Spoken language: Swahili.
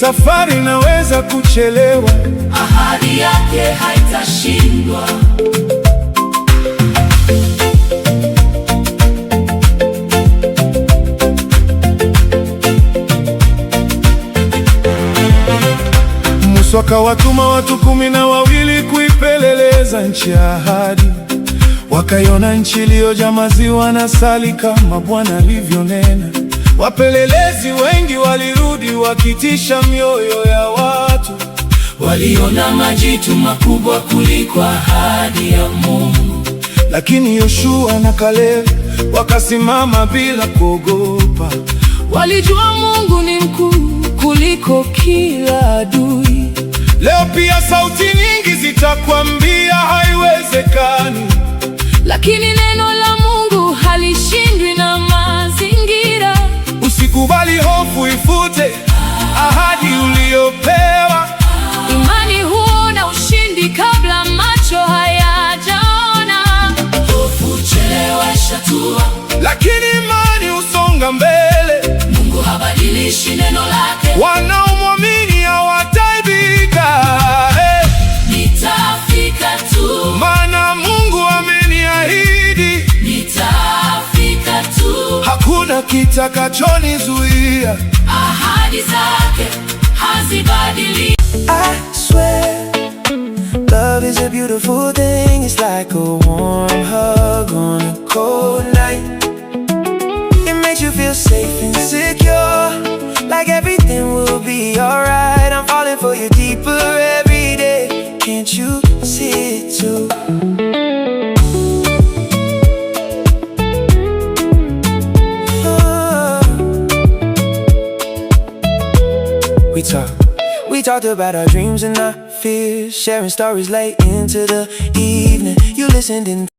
safari inaweza kuchelewa, ahadi yake haitashindwa. Musa akawatuma watu 12 kuipeleleza nchi ya ahadi. Wakaiona nchi iliyojaa maziwa na asali kama Bwana alivyonena. Wapelelezi wengi walirudi wakitisha mioyo ya watu. Waliona majitu makubwa kuliko ahadi ya Mungu. Lakini Yoshua na Kalebu wakasimama bila kuogopa. Walijua Mungu ni mkuu kuliko kila adui. Leo pia sauti nyingi zitakwambia haiwezekani, lakini neno la Mungu halishindwi na mazingira. Usikubali hofu ifute ahadi uliyopewa. Imani huona ushindi kabla macho hayajaona. Hofu chelewesha hatua, lakini imani husonga mbele. Mungu habadilishi neno lake. Wanaomwamini hawataibika. Nitafika tu, maana Mungu ameniahidi. Nitafika tu, hakuna kitakachonizuia. ahadi zake hazibadiliki. I swear, love is a beautiful thing. It's like a warm hug on a cold night. It makes you feel safe and secure, like everything will be alright. I'm falling for you deeper every day. Can't you see it too? We talked about our dreams and our fears, sharing stories late into the evening. You listened and